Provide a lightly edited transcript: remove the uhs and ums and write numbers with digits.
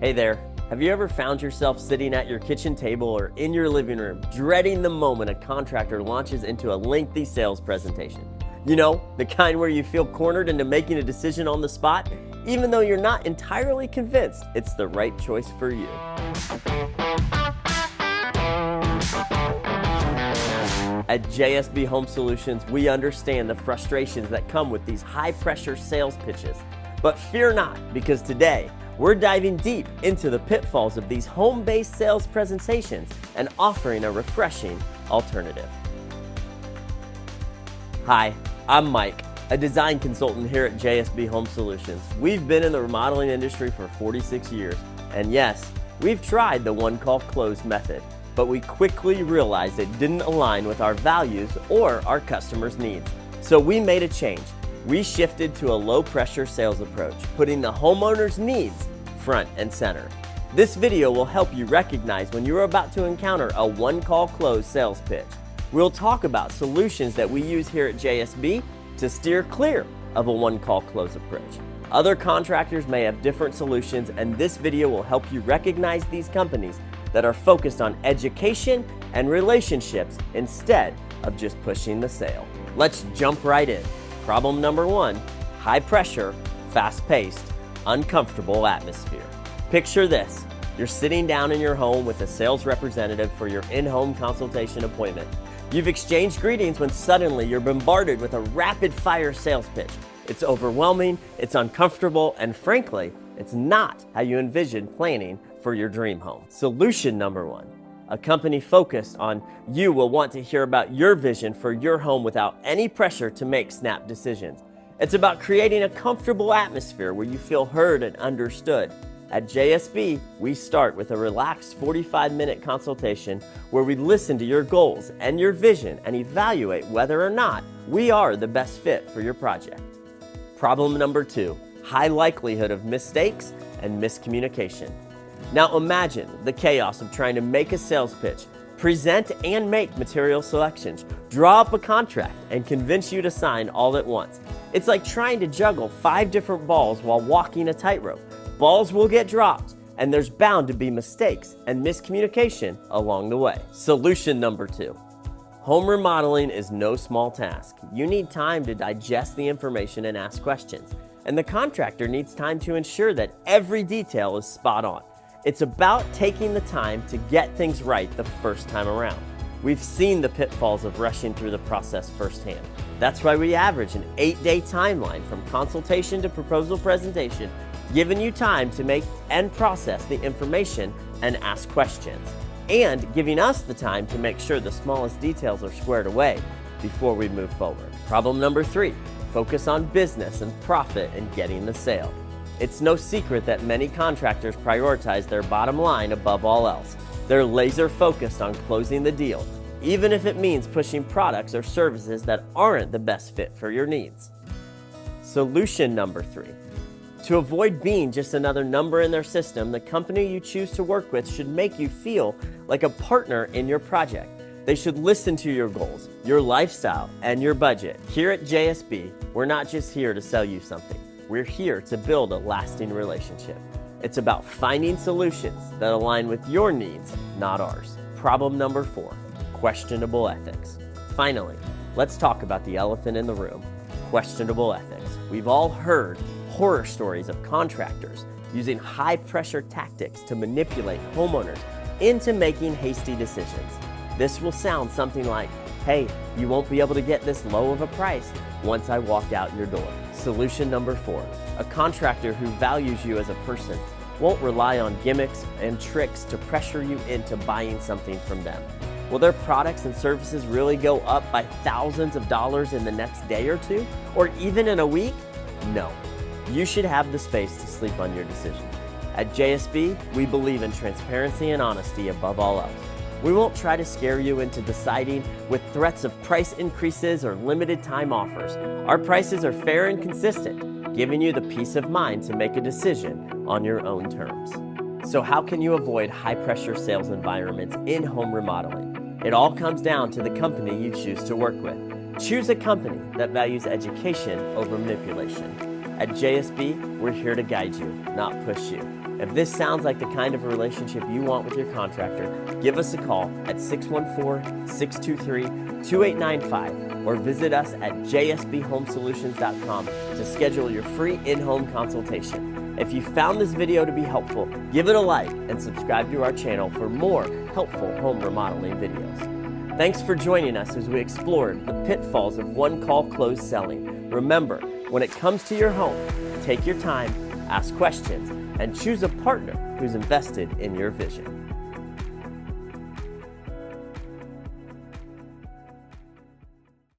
Hey there, have you ever found yourself sitting at your kitchen table or in your living room, dreading the moment a contractor launches into a lengthy sales presentation? You know, the kind where you feel cornered into making a decision on the spot, even though you're not entirely convinced it's the right choice for you. At JSB Home Solutions, we understand the frustrations that come with these high-pressure sales pitches. But fear not, because today, we're diving deep into the pitfalls of these home-based sales presentations and offering a refreshing alternative. Hi, I'm Mike, a design consultant here at JSB Home Solutions. We've been in the remodeling industry for 46 years, and yes, we've tried the one-call close method, but we quickly realized it didn't align with our values or our customers' needs. So we made a change. We shifted to a low-pressure sales approach, putting the homeowner's needs front and center. This video will help you recognize when you're about to encounter a one-call close sales pitch. We'll talk about solutions that we use here at JSB to steer clear of a one-call close approach. Other contractors may have different solutions, and this video will help you recognize these companies that are focused on education and relationships instead of just pushing the sale. Let's jump right in. Problem number one, high pressure, fast-paced, uncomfortable atmosphere. Picture this. You're sitting down in your home with a sales representative for your in-home consultation appointment. You've exchanged greetings when suddenly you're bombarded with a rapid-fire sales pitch. It's overwhelming, it's uncomfortable, and frankly, it's not how you envisioned planning for your dream home. Solution number one. A company focused on you will want to hear about your vision for your home without any pressure to make snap decisions. It's about creating a comfortable atmosphere where you feel heard and understood. At JSB, we start with a relaxed 45-minute consultation where we listen to your goals and your vision and evaluate whether or not we are the best fit for your project. Problem number two, high likelihood of mistakes and miscommunication. Now imagine the chaos of trying to make a sales pitch, present and make material selections, draw up a contract, and convince you to sign all at once. It's like trying to juggle 5 different balls while walking a tightrope. Balls will get dropped, and there's bound to be mistakes and miscommunication along the way. Solution number two. Home remodeling is no small task. You need time to digest the information and ask questions, and the contractor needs time to ensure that every detail is spot on. It's about taking the time to get things right the first time around. We've seen the pitfalls of rushing through the process firsthand. That's why we average an 8-day timeline from consultation to proposal presentation, giving you time to make and process the information and ask questions, and giving us the time to make sure the smallest details are squared away before we move forward. Problem number 3, focus on business and profit in getting the sale. It's no secret that many contractors prioritize their bottom line above all else. They're laser focused on closing the deal, even if it means pushing products or services that aren't the best fit for your needs. Solution number 3. To avoid being just another number in their system, the company you choose to work with should make you feel like a partner in your project. They should listen to your goals, your lifestyle, and your budget. Here at JSB, we're not just here to sell you something. We're here to build a lasting relationship. It's about finding solutions that align with your needs, not ours. Problem number 4, questionable ethics. Finally, let's talk about the elephant in the room, questionable ethics. We've all heard horror stories of contractors using high-pressure tactics to manipulate homeowners into making hasty decisions. This will sound something like, hey, you won't be able to get this low of a price once I walk out your door. Solution number 4, a contractor who values you as a person won't rely on gimmicks and tricks to pressure you into buying something from them. Will their products and services really go up by thousands of dollars in the next day or two, or even in a week? No. You should have the space to sleep on your decision. At JSB, we believe in transparency and honesty above all else. We won't try to scare you into deciding with threats of price increases or limited time offers. Our prices are fair and consistent, giving you the peace of mind to make a decision on your own terms. So how can you avoid high-pressure sales environments in home remodeling? It all comes down to the company you choose to work with. Choose a company that values education over manipulation. At JSB, we're here to guide you, not push you. If this sounds like the kind of relationship you want with your contractor, give us a call at 614-623-2895 or visit us at jsbhomesolutions.com to schedule your free in-home consultation. If you found this video to be helpful, give it a like and subscribe to our channel for more helpful home remodeling videos. Thanks for joining us as we explored the pitfalls of one-call close selling. Remember, when it comes to your home, take your time, ask questions, and choose a partner who's invested in your vision.